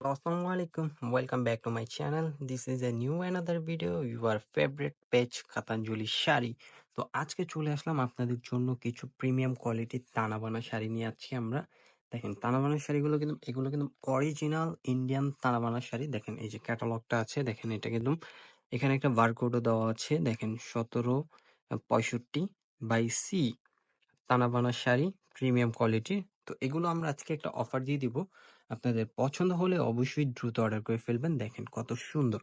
So, Assalamu alaikum. Welcome back to my channel. This is a new another video. Your favorite page Katanjuli sari. তো আজকে চলে আসলাম আপনাদের জন্য কিছু প্রিমিয়াম কোয়ালিটির তানাবানা শাড়ি নিয়ে আছি আমরা। দেখেন তানাবানা শাড়িগুলো কিন্তু এগুলো কিন্তু অরিজিনাল ইন্ডিয়ান তানাবানা শাড়ি। দেখেন এই যে ক্যাটালগটা আছে, দেখেন এটা কিন্তু এখানে একটা বারকোডও দেওয়া আছে। দেখেন 1765 তানাবানা শাড়ি প্রিমিয়াম কোয়ালিটির। তো এগুলো আমরা আজকে একটা অফার দিয়ে দিব। আপনাদের পছন্দ হলে অবশ্যই দ্রুত অর্ডার করে ফেলবেন। দেখেন কত সুন্দর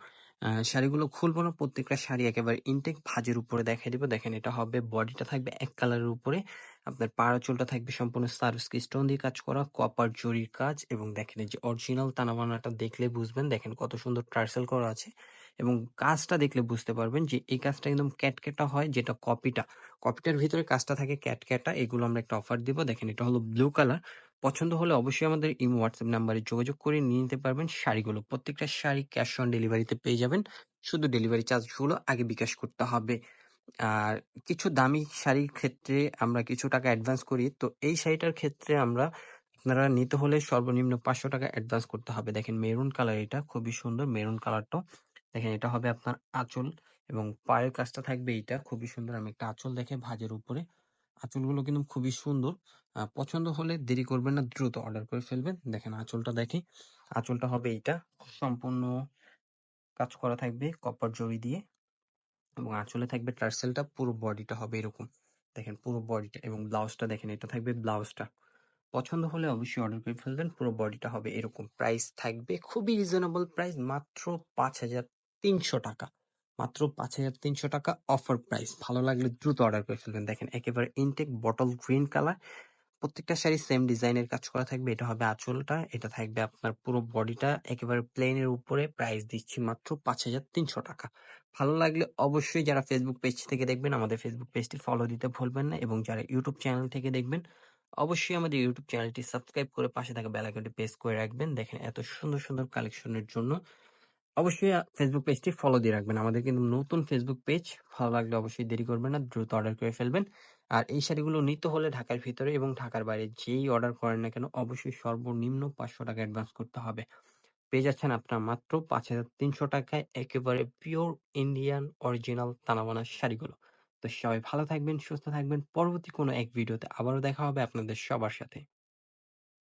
শাড়িগুলো খুলবো না, প্রত্যেকটা শাড়ি একেবারে ইনটেক ভাঁজের উপরে দেখাই দিব। দেখেন এটা হবে, বডিটা থাকবে এক কালারের উপরে, আপনার পাড়া চুলটা থাকবে সম্পূর্ণ সার্ভিসকে স্টোন দিয়ে কাজ করা, কপার জরির কাজ, এবং দেখেন এই যে অরিজিনাল তানাবানাটা দেখলে বুঝবেন। দেখেন কত সুন্দর টার্সেল করা আছে, এবং কাজটা দেখলে বুঝতে পারবেন যে এই কাজটা একদম ক্যাটকেটা হয়, যেটা কপিটার ভিতরে কাজটা থাকে ক্যাটক্যাটা। এগুলো আমরা একটা অফার দিব। দেখেন এটা হলো ব্লু কালার। পছন্দ হলে অবশ্যই আমাদের ইমো হোয়াটসঅ্যাপ নাম্বারে যোগাযোগ করে নিয়ে নিতে পারবেন শাড়িগুলো। প্রত্যেকটা শাড়ি ক্যাশ অন ডেলিভারিতে পেয়ে যাবেন। শুধু ডেলিভারি চার্জগুলো আগে বিকাশ করতে হবে। আর কিছু দামি শাড়ির ক্ষেত্রে আমরা কিছু টাকা অ্যাডভান্স করি। তো এই শাড়িটার ক্ষেত্রে আপনারা নিতে হলে সর্বনিম্ন 500 টাকা অ্যাডভান্স করতে হবে। দেখেন মেরুন কালার, এটা খুবই সুন্দর মেরুন কালারটা। দেখেন এটা হবে আপনার আঁচল, এবং পায়ের কাজটা থাকবে এইটা খুবই সুন্দর। আমি একটা আঁচল দেখে ভাঁজের উপরে, আঁচলগুলো কিন্তু খুবই সুন্দর। পছন্দ হলে দেরি করবেন না, দ্রুত অর্ডার করে ফেলবেন। দেখেন আঁচলটা দেখি, আঁচলটা হবে এইটা, সম্পূর্ণ কাজ করা থাকবে কপার জরি দিয়ে, এবং আঁচলে থাকবে টার্সেলটা, পুরো বডিটা হবে এরকম। দেখেন পুরো বডিটা, এবং ব্লাউজটা দেখেন এটা থাকবে ব্লাউজটা। পছন্দ হলে অবশ্যই অর্ডার করে ফেলবেন। পুরো বডিটা হবে এরকম। প্রাইস থাকবে খুবই রিজনেবল প্রাইস, মাত্র 5,300 টাকা। মাত্র 5,300 টাকা অফার প্রাইস। ভালো লাগলে দ্রুত অর্ডার করে ফেলবেন। দেখেন একেবারে ইনটেক বটল গ্রিন কালার, প্রত্যেকটা শাড়ি সেম ডিজাইনের কাজ করা থাকবে। এটা হবে আঁচলটা, এটা থাকবে আপনার পুরো বডিটা একেবারে প্লেনের উপরে। প্রাইস দিচ্ছি মাত্র 5,300 টাকা। ভালো লাগলে অবশ্যই যারা ফেসবুক পেজ থেকে দেখবেন আমাদের ফেসবুক পেজটি ফলো দিতে ভুলবেন না, এবং যারা ইউটিউব চ্যানেল থেকে দেখবেন অবশ্যই আমাদের ইউটিউব চ্যানেলটি সাবস্ক্রাইব করে পাশে থাকা বেল আইকনটি প্রেস করে রাখবেন। দেখেন এত সুন্দর সুন্দর কালেকশনের জন্য অবশ্যই ফেসবুক পেজটি ফলো দিয়ে রাখবেন। আমাদের কিন্তু নতুন ফেসবুক পেজ। ভালো লাগলে অবশ্যই দেরি করবেন না, দ্রুত অর্ডার করে ফেলবেন। আর এই শাড়িগুলো নিতে হলে ঢাকার ভিতরে এবং ঢাকার বাইরে যেই অর্ডার করেন না কেন অবশ্যই সর্বনিম্ন 500 টাকা অ্যাডভান্স করতে হবে। পেয়ে যাচ্ছেন আপনার মাত্র 5,300 টাকায় একেবারে পিওর ইন্ডিয়ান অরিজিনাল তানাবানা শাড়িগুলো। তো সবাই ভালো থাকবেন, সুস্থ থাকবেন। পরবর্তী কোনো এক ভিডিওতে আবারও দেখা হবে আপনাদের সবার সাথে।